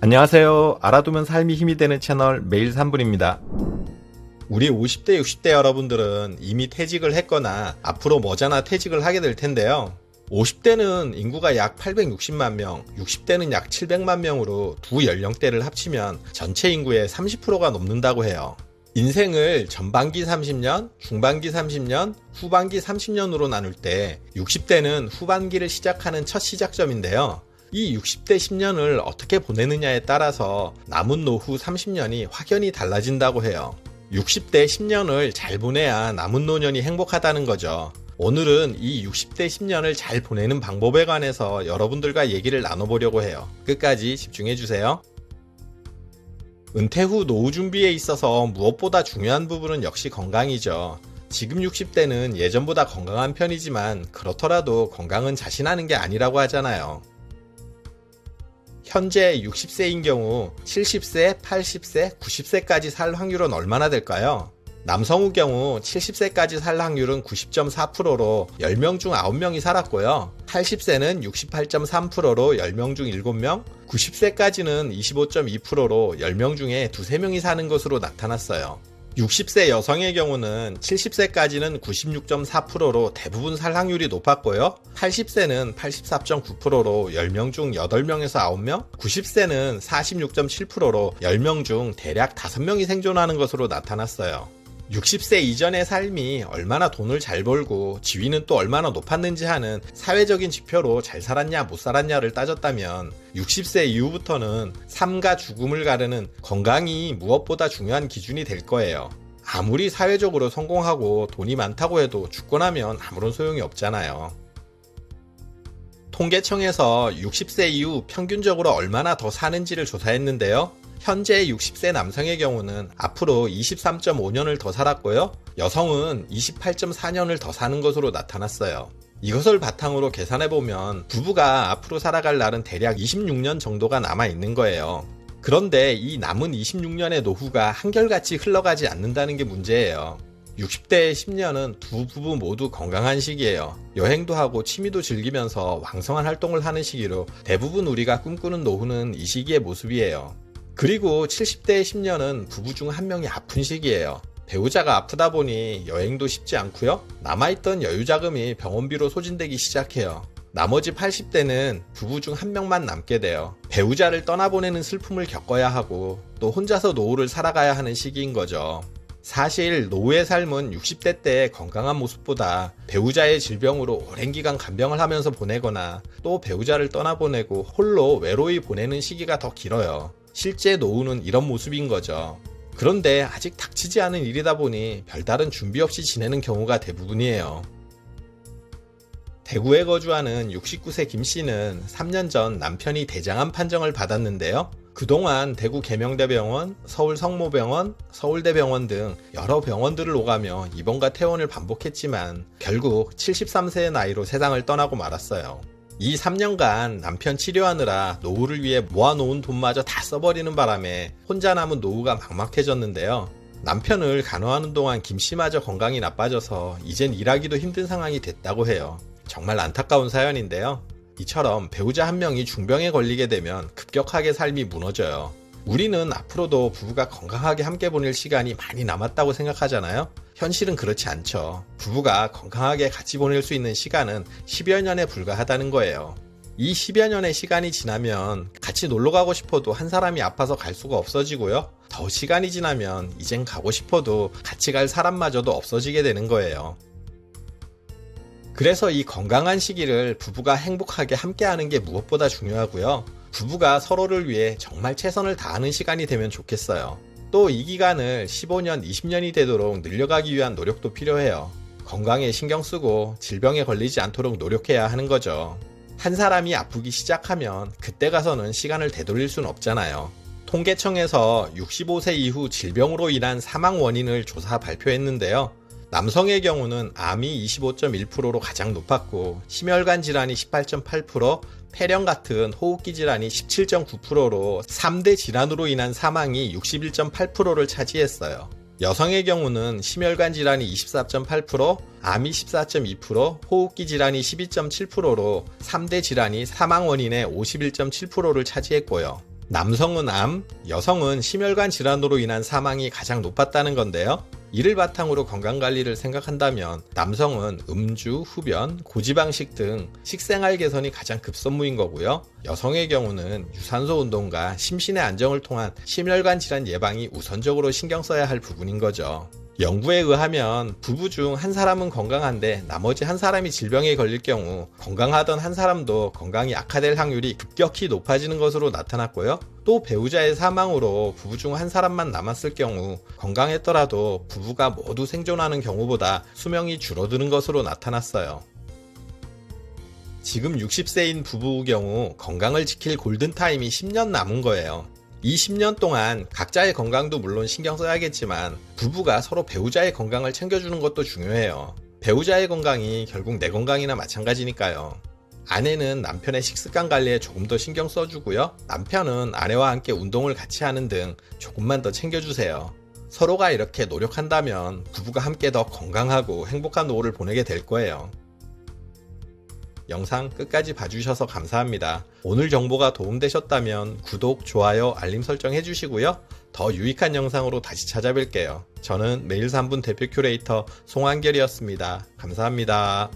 안녕하세요. 알아두면 삶이 힘이 되는 채널 매일 3분입니다. 우리 50대, 60대 여러분들은 이미 퇴직을 했거나 앞으로 머지않아 퇴직을 하게 될 텐데요. 50대는 인구가 약 860만 명, 60대는 약 700만 명으로 두 연령대를 합치면 전체 인구의 30%가 넘는다고 해요. 인생을 전반기 30년, 중반기 30년, 후반기 30년으로 나눌 때 60대는 후반기를 시작하는 첫 시작점인데요. 이 60대 10년을 어떻게 보내느냐에 따라서 남은 노후 30년이 확연히 달라진다고 해요. 60대 10년을 잘 보내야 남은 노년이 행복하다는 거죠. 오늘은 이 60대 10년을 잘 보내는 방법에 관해서 여러분들과 얘기를 나눠보려고 해요. 끝까지 집중해주세요. 은퇴 후 노후 준비에 있어서 무엇보다 중요한 부분은 역시 건강이죠. 지금 60대는 예전보다 건강한 편이지만 그렇더라도 건강은 자신하는 게 아니라고 하잖아요. 현재 60세인 경우 70세, 80세, 90세까지 살 확률은 얼마나 될까요? 남성의 경우 70세까지 살 확률은 90.4%로 10명 중 9명이 살았고요. 80세는 68.3%로 10명 중 7명, 90세까지는 25.2%로 10명 중에 2-3명이 사는 것으로 나타났어요. 60세 여성의 경우는 70세까지는 96.4%로 대부분 살 확률이 높았고요. 80세는 84.9%로 10명 중 8명에서 9명, 90세는 46.7%로 10명 중 대략 5명이 생존하는 것으로 나타났어요. 60세 이전의 삶이 얼마나 돈을 잘 벌고 지위는 또 얼마나 높았는지 하는 사회적인 지표로 잘 살았냐 못 살았냐를 따졌다면 60세 이후부터는 삶과 죽음을 가르는 건강이 무엇보다 중요한 기준이 될 거예요. 아무리 사회적으로 성공하고 돈이 많다고 해도 죽고 나면 아무런 소용이 없잖아요. 통계청에서 60세 이후 평균적으로 얼마나 더 사는지를 조사했는데요. 현재 60세 남성의 경우는 앞으로 23.5년을 더 살았고요. 여성은 28.4년을 더 사는 것으로 나타났어요. 이것을 바탕으로 계산해보면 부부가 앞으로 살아갈 날은 대략 26년 정도가 남아있는 거예요. 그런데 이 남은 26년의 노후가 한결같이 흘러가지 않는다는 게 문제예요. 60대의 10년은 두 부부 모두 건강한 시기예요. 여행도 하고 취미도 즐기면서 왕성한 활동을 하는 시기로 대부분 우리가 꿈꾸는 노후는 이 시기의 모습이에요. 그리고 70대의 10년은 부부 중 한 명이 아픈 시기예요. 배우자가 아프다 보니 여행도 쉽지 않고요. 남아있던 여유 자금이 병원비로 소진되기 시작해요. 나머지 80대는 부부 중 한 명만 남게 돼요. 배우자를 떠나보내는 슬픔을 겪어야 하고 또 혼자서 노후를 살아가야 하는 시기인 거죠. 사실 노후의 삶은 60대 때의 건강한 모습보다 배우자의 질병으로 오랜 기간 간병을 하면서 보내거나 또 배우자를 떠나보내고 홀로 외로이 보내는 시기가 더 길어요. 실제 노후는 이런 모습인 거죠. 그런데 아직 닥치지 않은 일이다 보니 별다른 준비 없이 지내는 경우가 대부분이에요. 대구에 거주하는 69세 김씨는 3년 전 남편이 대장암 판정을 받았는데요. 그동안 대구 계명대병원, 서울 성모병원, 서울대병원 등 여러 병원들을 오가며 입원과 퇴원을 반복했지만 결국 73세의 나이로 세상을 떠나고 말았어요. 이 3년간 남편 치료하느라 노후를 위해 모아놓은 돈마저 다 써버리는 바람에 혼자 남은 노후가 막막해졌는데요. 남편을 간호하는 동안 김씨마저 건강이 나빠져서 이젠 일하기도 힘든 상황이 됐다고 해요. 정말 안타까운 사연인데요. 이처럼 배우자 한 명이 중병에 걸리게 되면 급격하게 삶이 무너져요. 우리는 앞으로도 부부가 건강하게 함께 보낼 시간이 많이 남았다고 생각하잖아요. 현실은 그렇지 않죠. 부부가 건강하게 같이 보낼 수 있는 시간은 10여 년에 불과하다는 거예요. 이 10여 년의 시간이 지나면 같이 놀러 가고 싶어도 한 사람이 아파서 갈 수가 없어지고요. 더 시간이 지나면 이젠 가고 싶어도 같이 갈 사람마저도 없어지게 되는 거예요. 그래서 이 건강한 시기를 부부가 행복하게 함께하는 게 무엇보다 중요하고요. 부부가 서로를 위해 정말 최선을 다하는 시간이 되면 좋겠어요. 또 이 기간을 15년, 20년이 되도록 늘려가기 위한 노력도 필요해요. 건강에 신경 쓰고 질병에 걸리지 않도록 노력해야 하는 거죠. 한 사람이 아프기 시작하면 그때 가서는 시간을 되돌릴 수는 없잖아요. 통계청에서 65세 이후 질병으로 인한 사망 원인을 조사 발표했는데요. 남성의 경우는 암이 25.1%로 가장 높았고 심혈관 질환이 18.8%, 폐렴 같은 호흡기 질환이 17.9%로 3대 질환으로 인한 사망이 61.8%를 차지했어요. 여성의 경우는 심혈관 질환이 24.8%, 암이 14.2%, 호흡기 질환이 12.7%로 3대 질환이 사망 원인의 51.7%를 차지했고요. 남성은 암, 여성은 심혈관 질환으로 인한 사망이 가장 높았다는 건데요. 이를 바탕으로 건강관리를 생각한다면 남성은 음주, 흡연, 고지방식 등 식생활 개선이 가장 급선무인 거고요. 여성의 경우는 유산소 운동과 심신의 안정을 통한 심혈관 질환 예방이 우선적으로 신경 써야 할 부분인 거죠. 연구에 의하면 부부 중 한 사람은 건강한데 나머지 한 사람이 질병에 걸릴 경우 건강하던 한 사람도 건강이 악화될 확률이 급격히 높아지는 것으로 나타났고요. 또 배우자의 사망으로 부부 중 한 사람만 남았을 경우 건강했더라도 부부가 모두 생존하는 경우보다 수명이 줄어드는 것으로 나타났어요. 지금 60세인 부부의 경우 건강을 지킬 골든타임이 10년 남은 거예요. 이 10년 동안 각자의 건강도 물론 신경 써야겠지만 부부가 서로 배우자의 건강을 챙겨주는 것도 중요해요. 배우자의 건강이 결국 내 건강이나 마찬가지니까요. 아내는 남편의 식습관 관리에 조금 더 신경 써주고요. 남편은 아내와 함께 운동을 같이 하는 등 조금만 더 챙겨주세요. 서로가 이렇게 노력한다면 부부가 함께 더 건강하고 행복한 노후를 보내게 될 거예요. 영상 끝까지 봐주셔서 감사합니다. 오늘 정보가 도움되셨다면 구독, 좋아요, 알림 설정 해주시고요. 더 유익한 영상으로 다시 찾아뵐게요. 저는 매일 3분 대표 큐레이터 송한결이었습니다. 감사합니다.